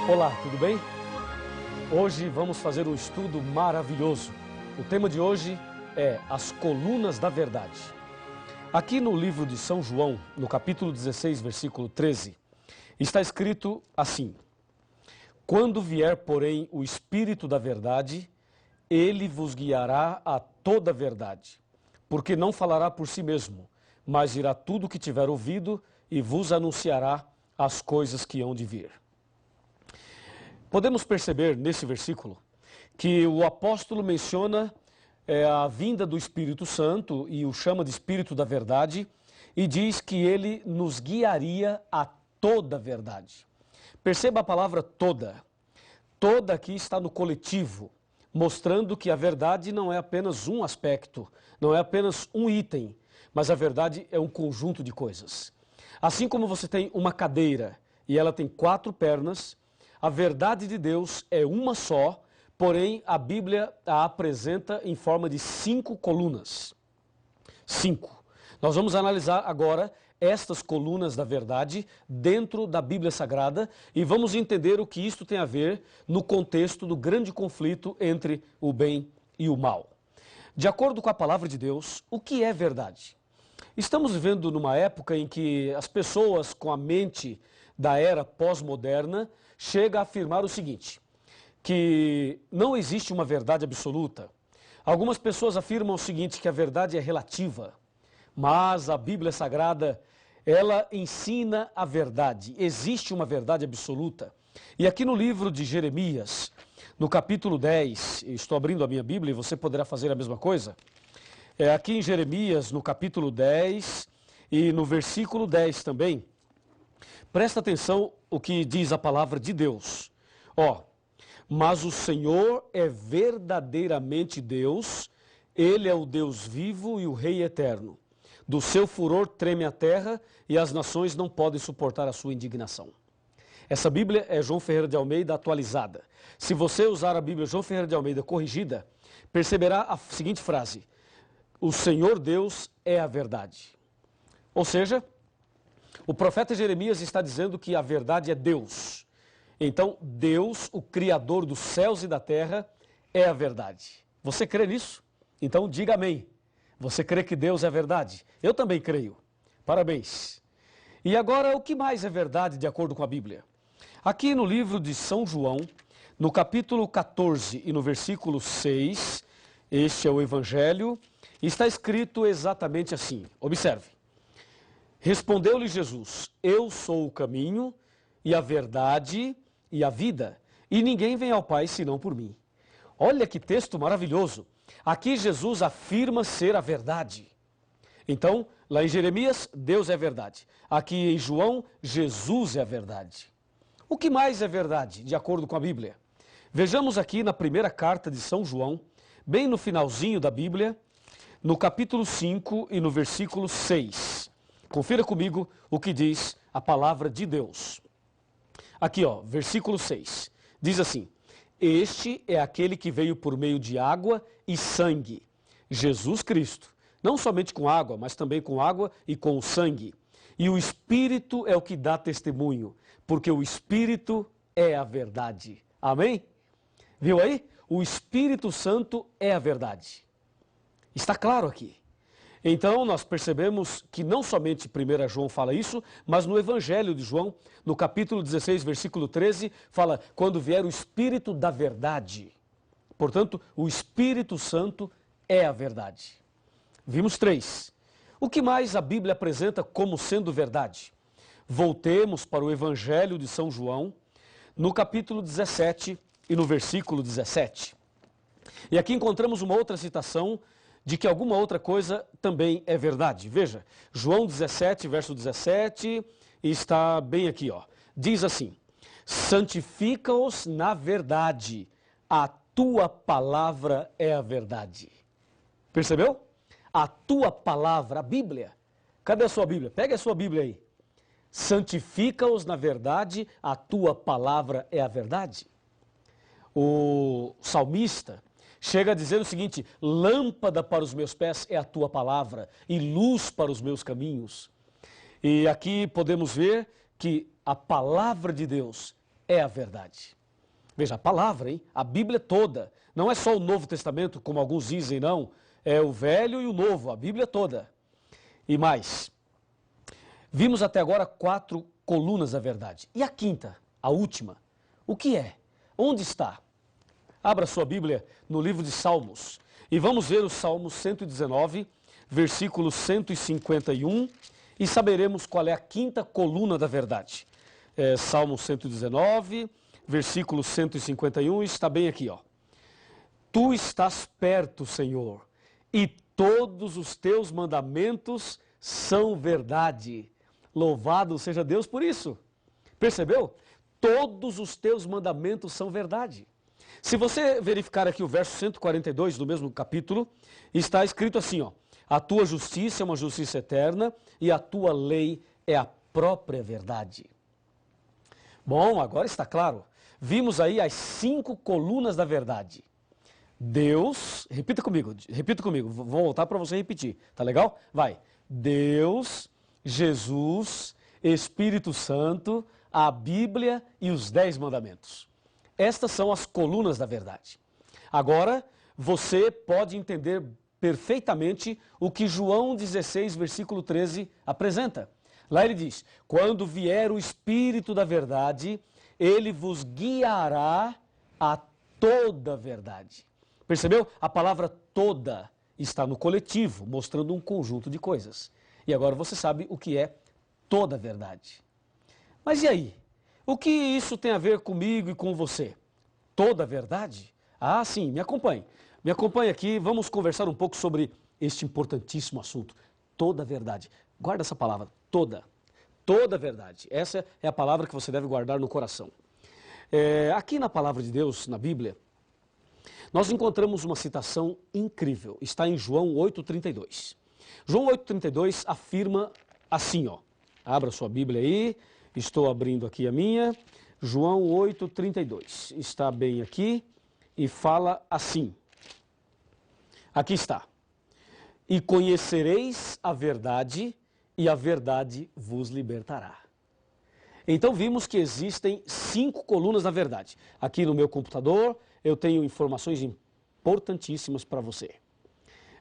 Olá, tudo bem? Hoje vamos fazer um estudo maravilhoso. O tema de hoje é as colunas da verdade. Aqui no livro de São João, no capítulo 16, versículo 13, está escrito assim: Quando vier, porém, o Espírito da verdade, ele vos guiará a toda a verdade, porque não falará por si mesmo, mas dirá tudo o que tiver ouvido e vos anunciará as coisas que hão de vir. Podemos perceber nesse versículo que o apóstolo menciona a vinda do Espírito Santo e o chama de Espírito da Verdade e diz que ele nos guiaria a toda a verdade. Perceba a palavra toda. Toda aqui está no coletivo, mostrando que a verdade não é apenas um aspecto, não é apenas um item, mas a verdade é um conjunto de coisas. Assim como você tem uma cadeira e ela tem 4 pernas, a verdade de Deus é uma só, porém a Bíblia a apresenta em forma de 5 colunas. 5. Nós vamos analisar agora estas colunas da verdade dentro da Bíblia Sagrada e vamos entender o que isto tem a ver no contexto do grande conflito entre o bem e o mal. De acordo com a palavra de Deus, o que é verdade? Estamos vivendo numa época em que as pessoas com a mente da era pós-moderna chega a afirmar o seguinte, que não existe uma verdade absoluta. Algumas pessoas afirmam o seguinte, que a verdade é relativa, mas a Bíblia Sagrada, ela ensina a verdade. Existe uma verdade absoluta. E aqui no livro de Jeremias, no capítulo 10, estou abrindo a minha Bíblia e você poderá fazer a mesma coisa. Aqui em Jeremias, no capítulo 10 e no versículo 10 também, presta atenção o que diz a palavra de Deus. Mas o Senhor é verdadeiramente Deus, Ele é o Deus vivo e o Rei eterno. Do seu furor treme a terra e as nações não podem suportar a sua indignação. Essa Bíblia é João Ferreira de Almeida atualizada. Se você usar a Bíblia João Ferreira de Almeida corrigida, perceberá a seguinte frase: o Senhor Deus é a verdade. Ou seja, o profeta Jeremias está dizendo que a verdade é Deus. Então, Deus, o Criador dos céus e da terra, é a verdade. Você crê nisso? Então, diga amém. Você crê que Deus é a verdade? Eu também creio. Parabéns. E agora, o que mais é verdade de acordo com a Bíblia? Aqui no livro de São João, no capítulo 14 e no versículo 6, este é o Evangelho, está escrito exatamente assim. Observe. Respondeu-lhe Jesus: Eu sou o caminho e a verdade e a vida, e ninguém vem ao Pai senão por mim. Olha que texto maravilhoso. Aqui Jesus afirma ser a verdade. Então, lá em Jeremias, Deus é a verdade. Aqui em João, Jesus é a verdade. O que mais é verdade, de acordo com a Bíblia? Vejamos aqui na primeira carta de São João, bem no finalzinho da Bíblia, no capítulo 5 e no versículo 6. Confira comigo o que diz a palavra de Deus. Aqui, versículo 6. Diz assim: Este é aquele que veio por meio de água e sangue, Jesus Cristo. Não somente com água, mas também com água e com o sangue. E o Espírito é o que dá testemunho, porque o Espírito é a verdade. Amém? Viu aí? O Espírito Santo é a verdade. Está claro aqui. Então, nós percebemos que não somente 1 João fala isso, mas no Evangelho de João, no capítulo 16, versículo 13, fala, quando vier o Espírito da verdade. Portanto, o Espírito Santo é a verdade. Vimos 3. O que mais a Bíblia apresenta como sendo verdade? Voltemos para o Evangelho de São João, no capítulo 17 e no versículo 17. E aqui encontramos uma outra citação de que alguma outra coisa também é verdade. Veja, João 17, verso 17, está bem aqui, Diz assim: santifica-os na verdade, a tua palavra é a verdade. Percebeu? A tua palavra, a Bíblia. Cadê a sua Bíblia? Pega a sua Bíblia aí. Santifica-os na verdade, a tua palavra é a verdade. O salmista chega a dizer o seguinte: lâmpada para os meus pés é a tua palavra e luz para os meus caminhos. E aqui podemos ver que a palavra de Deus é a verdade. Veja, a palavra, hein? A Bíblia toda. Não é só o Novo Testamento, como alguns dizem, não. É o Velho e o Novo, a Bíblia toda. E mais, vimos até agora 4 colunas da verdade. E a quinta, a última, o que é? Onde está? Abra sua Bíblia no livro de Salmos e vamos ver o Salmo 119, versículo 151 e saberemos qual é a quinta coluna da verdade. Salmo 119, versículo 151, está bem aqui, ó. Tu estás perto, Senhor, e todos os teus mandamentos são verdade. Louvado seja Deus por isso. Percebeu? Todos os teus mandamentos são verdade. Se você verificar aqui o verso 142 do mesmo capítulo, está escrito assim, ó: a tua justiça é uma justiça eterna e a tua lei é a própria verdade. Bom, agora está claro. Vimos aí as 5 colunas da verdade. Deus, repita comigo, vou voltar para você repetir, tá legal? Vai. Deus, Jesus, Espírito Santo, a Bíblia e os 10 mandamentos. Estas são as colunas da verdade. Agora, você pode entender perfeitamente o que João 16, versículo 13 apresenta. Lá ele diz: quando vier o Espírito da verdade, ele vos guiará a toda a verdade. Percebeu? A palavra toda está no coletivo, mostrando um conjunto de coisas. E agora você sabe o que é toda a verdade. Mas e aí? O que isso tem a ver comigo e com você? Toda a verdade? Ah, sim, me acompanhe. Me acompanhe aqui, vamos conversar um pouco sobre este importantíssimo assunto. Toda a verdade. Guarda essa palavra, toda. Toda a verdade. Essa é a palavra que você deve guardar no coração. Aqui na palavra de Deus, na Bíblia, nós encontramos uma citação incrível. Está em João 8,32. João 8,32 afirma assim, ó. Abra sua Bíblia aí. Estou abrindo aqui a minha. João 8,32. Está bem aqui e fala assim. Aqui está. E conhecereis a verdade, e a verdade vos libertará. Então vimos que existem 5 colunas da verdade. Aqui no meu computador eu tenho informações importantíssimas para você.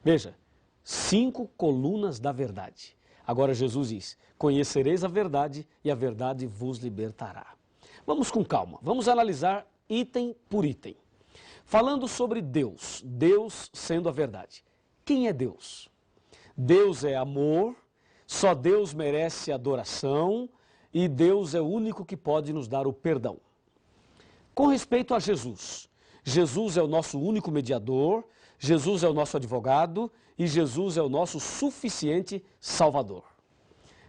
Veja, 5 colunas da verdade. Agora Jesus diz: conhecereis a verdade e a verdade vos libertará. Vamos com calma, vamos analisar item por item. Falando sobre Deus, Deus sendo a verdade. Quem é Deus? Deus é amor, só Deus merece adoração e Deus é o único que pode nos dar o perdão. Com respeito a Jesus, Jesus é o nosso único mediador, Jesus é o nosso advogado e Jesus é o nosso suficiente Salvador.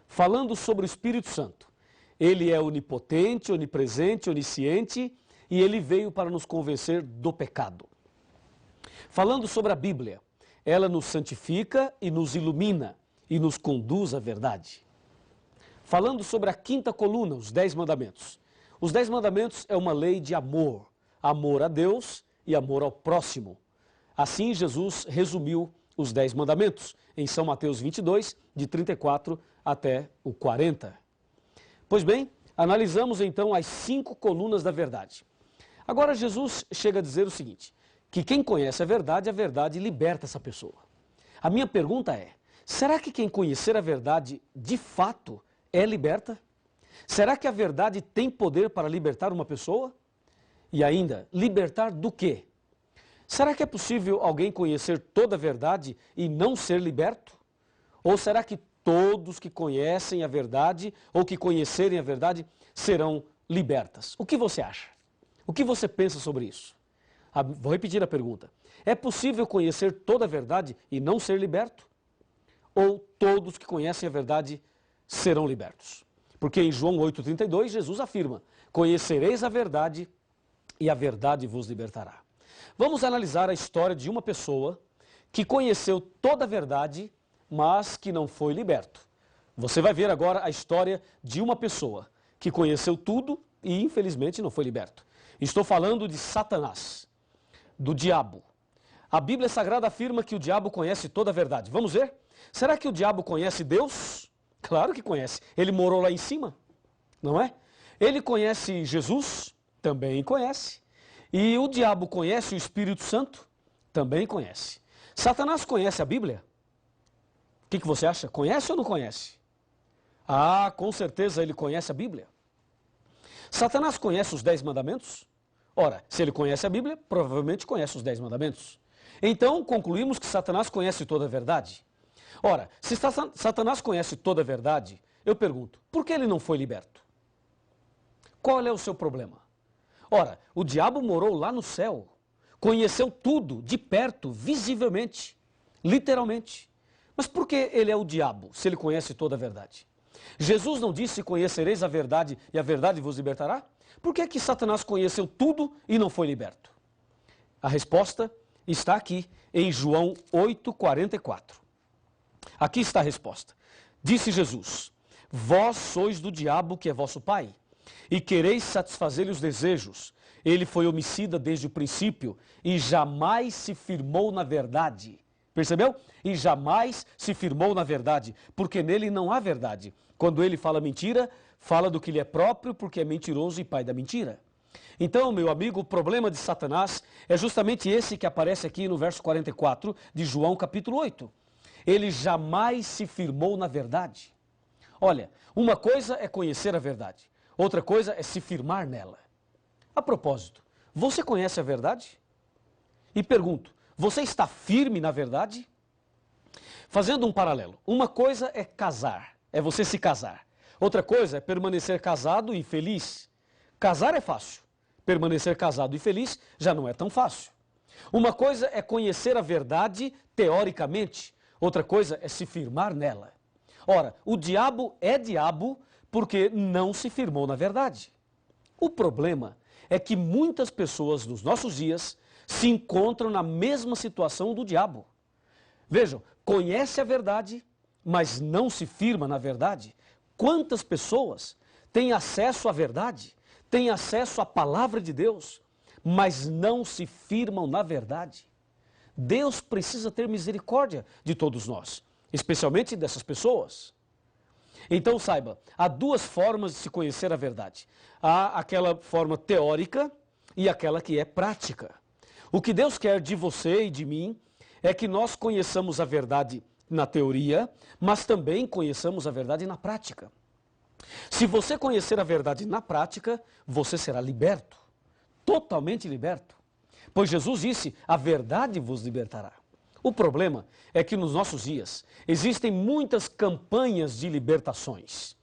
Falando sobre o Espírito Santo, ele é onipotente, onipresente, onisciente e ele veio para nos convencer do pecado. Falando sobre a Bíblia, ela nos santifica e nos ilumina e nos conduz à verdade. Falando sobre a quinta coluna, os 10 mandamentos. Os 10 mandamentos é uma lei de amor, amor a Deus e amor ao próximo. Assim Jesus resumiu os 10 mandamentos em São Mateus 22, de 34 até o 40. Pois bem, analisamos então as 5 colunas da verdade. Agora Jesus chega a dizer o seguinte, que quem conhece a verdade liberta essa pessoa. A minha pergunta é, será que quem conhecer a verdade de fato é liberta? Será que a verdade tem poder para libertar uma pessoa? E ainda, libertar do quê? Será que é possível alguém conhecer toda a verdade e não ser liberto? Ou será que todos que conhecem a verdade ou que conhecerem a verdade serão libertas? O que você acha? O que você pensa sobre isso? Vou repetir a pergunta. É possível conhecer toda a verdade e não ser liberto? Ou todos que conhecem a verdade serão libertos? Porque em João 8,32 Jesus afirma, conhecereis a verdade e a verdade vos libertará. Vamos analisar a história de uma pessoa que conheceu toda a verdade, mas que não foi liberto. Você vai ver agora a história de uma pessoa que conheceu tudo e infelizmente não foi liberto. Estou falando de Satanás, do diabo. A Bíblia Sagrada afirma que o diabo conhece toda a verdade. Vamos ver? Será que o diabo conhece Deus? Claro que conhece. Ele morou lá em cima, não é? Ele conhece Jesus? Também conhece. E o diabo conhece o Espírito Santo? Também conhece. Satanás conhece a Bíblia? O que você acha? Conhece ou não conhece? Ah, com certeza ele conhece a Bíblia. Satanás conhece os 10 mandamentos? Ora, se ele conhece a Bíblia, provavelmente conhece os 10 mandamentos. Então, concluímos que Satanás conhece toda a verdade. Ora, se Satanás conhece toda a verdade, eu pergunto, por que ele não foi liberto? Qual é o seu problema? Ora, o diabo morou lá no céu, conheceu tudo de perto, visivelmente, literalmente. Mas por que ele é o diabo, se ele conhece toda a verdade? Jesus não disse, conhecereis a verdade e a verdade vos libertará? Por que que Satanás conheceu tudo e não foi liberto? A resposta está aqui em João 8,44. Aqui está a resposta. Disse Jesus, vós sois do diabo que é vosso pai, e quereis satisfazer-lhe os desejos. Ele foi homicida desde o princípio e jamais se firmou na verdade. Percebeu? E jamais se firmou na verdade, porque nele não há verdade. Quando ele fala mentira, fala do que lhe é próprio, porque é mentiroso e pai da mentira. Então, meu amigo, o problema de Satanás é justamente esse que aparece aqui no verso 44 de João capítulo 8. Ele jamais se firmou na verdade. Olha, uma coisa é conhecer a verdade, outra coisa é se firmar nela. A propósito, você conhece a verdade? E pergunto, você está firme na verdade? Fazendo um paralelo, uma coisa é casar, é você se casar. Outra coisa é permanecer casado e feliz. Casar é fácil, permanecer casado e feliz já não é tão fácil. Uma coisa é conhecer a verdade teoricamente, outra coisa é se firmar nela. Ora, o diabo é diabo porque não se firmou na verdade. O problema é que muitas pessoas nos nossos dias se encontram na mesma situação do diabo. Vejam, conhece a verdade, mas não se firma na verdade. Quantas pessoas têm acesso à verdade, têm acesso à palavra de Deus, mas não se firmam na verdade? Deus precisa ter misericórdia de todos nós, especialmente dessas pessoas. Então saiba, há duas formas de se conhecer a verdade. Há aquela forma teórica e aquela que é prática. O que Deus quer de você e de mim é que nós conheçamos a verdade na teoria, mas também conheçamos a verdade na prática. Se você conhecer a verdade na prática, você será liberto, totalmente liberto. Pois Jesus disse, a verdade vos libertará. O problema é que nos nossos dias existem muitas campanhas de libertações.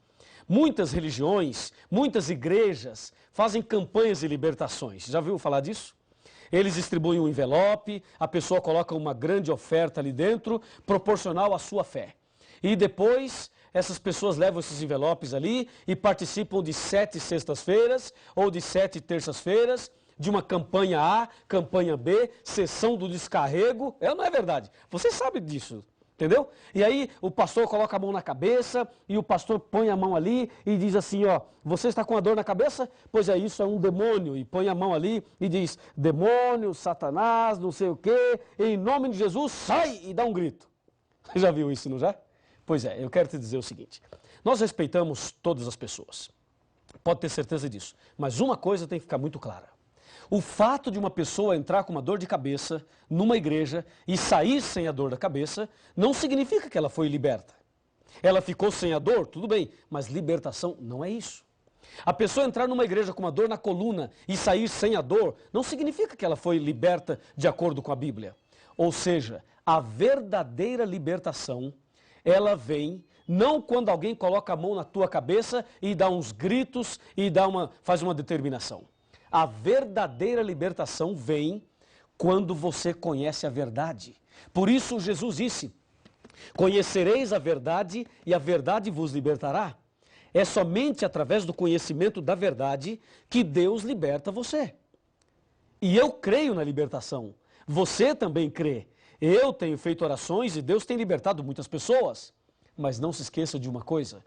Muitas religiões, muitas igrejas fazem campanhas de libertações. Já ouviu falar disso? Eles distribuem um envelope, a pessoa coloca uma grande oferta ali dentro, proporcional à sua fé. E depois, essas pessoas levam esses envelopes ali e participam de 7 sextas-feiras ou de 7 terças-feiras, de uma campanha A, campanha B, sessão do descarrego. É ou não é verdade? Você sabe disso, entendeu? E aí o pastor coloca a mão na cabeça e o pastor põe a mão ali e diz assim, ó, você está com a dor na cabeça? Pois é, isso é um demônio. E põe a mão ali e diz, demônio, Satanás, não sei o quê, em nome de Jesus, sai! E dá um grito. Você já viu isso, não já? Pois é, eu quero te dizer o seguinte, nós respeitamos todas as pessoas, pode ter certeza disso, mas uma coisa tem que ficar muito clara. O fato de uma pessoa entrar com uma dor de cabeça numa igreja e sair sem a dor da cabeça não significa que ela foi liberta. Ela ficou sem a dor, tudo bem, mas libertação não é isso. A pessoa entrar numa igreja com uma dor na coluna e sair sem a dor não significa que ela foi liberta de acordo com a Bíblia. Ou seja, a verdadeira libertação, ela vem não quando alguém coloca a mão na tua cabeça e dá uns gritos e faz uma determinação. A verdadeira libertação vem quando você conhece a verdade. Por isso Jesus disse, conhecereis a verdade e a verdade vos libertará. É somente através do conhecimento da verdade que Deus liberta você. E eu creio na libertação. Você também crê. Eu tenho feito orações e Deus tem libertado muitas pessoas. Mas não se esqueça de uma coisa,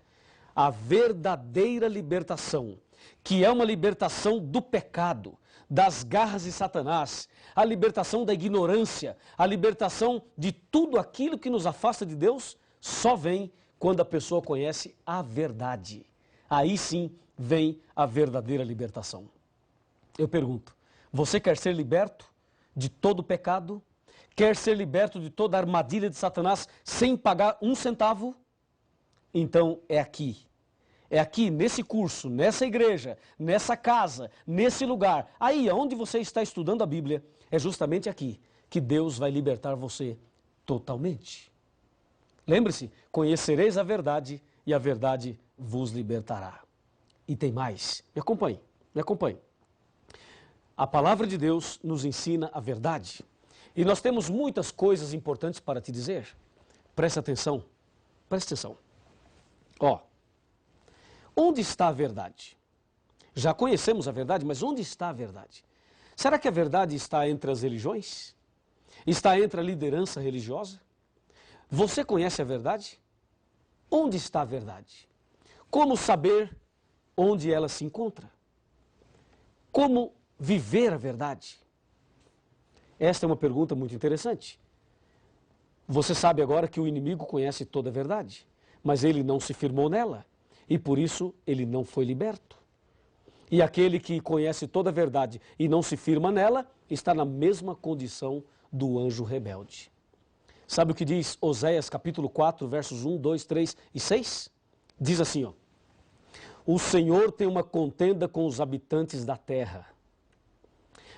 a verdadeira libertação, que é uma libertação do pecado, das garras de Satanás, a libertação da ignorância, a libertação de tudo aquilo que nos afasta de Deus, só vem quando a pessoa conhece a verdade. Aí sim vem a verdadeira libertação. Eu pergunto, você quer ser liberto de todo pecado? Quer ser liberto de toda a armadilha de Satanás sem pagar um centavo? Então é aqui nesse curso, nessa igreja, nessa casa, nesse lugar, aí onde você está estudando a Bíblia, é justamente aqui que Deus vai libertar você totalmente. Lembre-se, conhecereis a verdade e a verdade vos libertará. E tem mais, me acompanhe, me acompanhe. A palavra de Deus nos ensina a verdade. E nós temos muitas coisas importantes para te dizer. Preste atenção, preste atenção. Ó, onde está a verdade? Já conhecemos a verdade, mas onde está a verdade? Será que a verdade está entre as religiões? Está entre a liderança religiosa? Você conhece a verdade? Onde está a verdade? Como saber onde ela se encontra? Como viver a verdade? Esta é uma pergunta muito interessante. Você sabe agora que o inimigo conhece toda a verdade, mas ele não se firmou nela e por isso ele não foi liberto. E aquele que conhece toda a verdade e não se firma nela está na mesma condição do anjo rebelde. Sabe o que diz Oséias capítulo 4, versos 1, 2, 3 e 6? Diz assim, ó: o Senhor tem uma contenda com os habitantes da terra,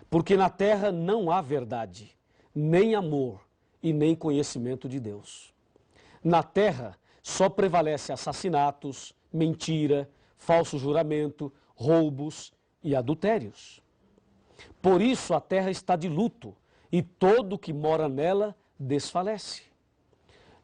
porque na terra não há verdade, nem amor e nem conhecimento de Deus. Na terra só prevalece assassinatos, mentira, falso juramento, roubos e adultérios. Por isso a terra está de luto e todo o que mora nela desfalece.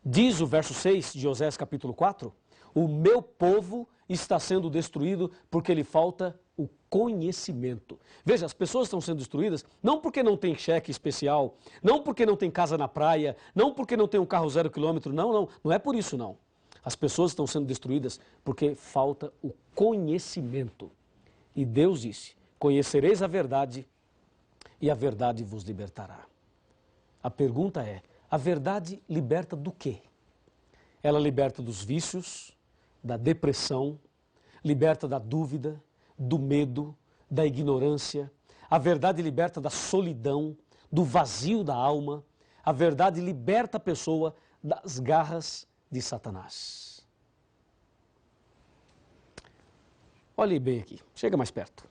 Diz o verso 6 de Oséias capítulo 4, o meu povo está sendo destruído porque lhe falta o conhecimento. Veja, as pessoas estão sendo destruídas não porque não tem cheque especial, não porque não tem casa na praia, não porque não tem um carro 0 quilômetro, não é por isso não. As pessoas estão sendo destruídas porque falta o conhecimento. E Deus disse, conhecereis a verdade e a verdade vos libertará. A pergunta é, a verdade liberta do quê? Ela liberta dos vícios, da depressão, liberta da dúvida, do medo, da ignorância. A verdade liberta da solidão, do vazio da alma. A verdade liberta a pessoa das garras de Satanás. Olhe bem aqui, chega mais perto.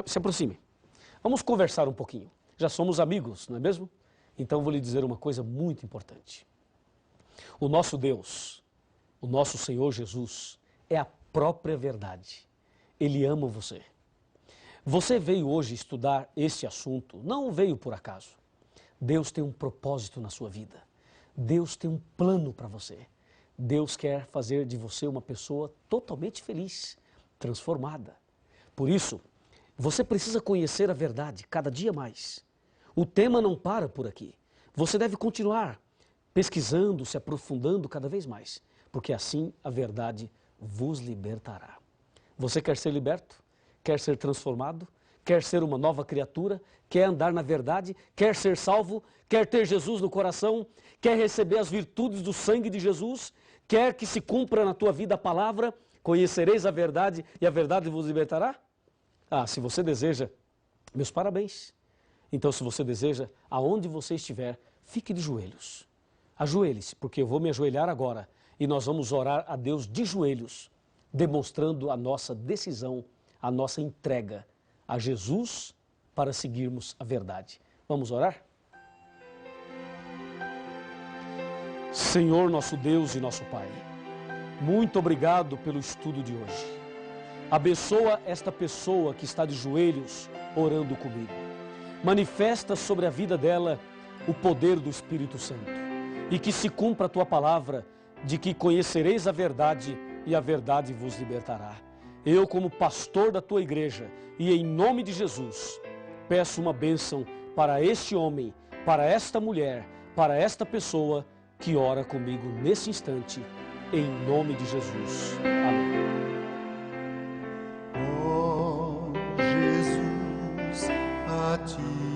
Se aproxime. Vamos conversar um pouquinho. Já somos amigos, não é mesmo? Então vou lhe dizer uma coisa muito importante. O nosso Deus, o nosso Senhor Jesus, é a própria verdade. Ele ama você. Você veio hoje estudar este assunto, não veio por acaso. Deus tem um propósito na sua vida. Deus tem um plano para você. Deus quer fazer de você uma pessoa totalmente feliz, transformada. Por isso, você precisa conhecer a verdade cada dia mais. O tema não para por aqui. Você deve continuar pesquisando, se aprofundando cada vez mais, porque assim a verdade vos libertará. Você quer ser liberto? Quer ser transformado? Quer ser uma nova criatura? Quer andar na verdade? Quer ser salvo? Quer ter Jesus no coração? Quer receber as virtudes do sangue de Jesus? Quer que se cumpra na tua vida a palavra? Conhecereis a verdade e a verdade vos libertará? Ah, se você deseja, meus parabéns. Então, se você deseja, aonde você estiver, fique de joelhos. Ajoelhe-se, porque eu vou me ajoelhar agora e nós vamos orar a Deus de joelhos, demonstrando a nossa decisão, a nossa entrega a Jesus para seguirmos a verdade. Vamos orar? Senhor, nosso Deus e nosso Pai, muito obrigado pelo estudo de hoje. Abençoa esta pessoa que está de joelhos orando comigo. Manifesta sobre a vida dela o poder do Espírito Santo e que se cumpra a tua palavra de que conhecereis a verdade e a verdade vos libertará. Eu, como pastor da tua igreja e em nome de Jesus, peço uma bênção para este homem, para esta mulher, para esta pessoa que ora comigo nesse instante, em nome de Jesus. Amém. Oh, Jesus, a ti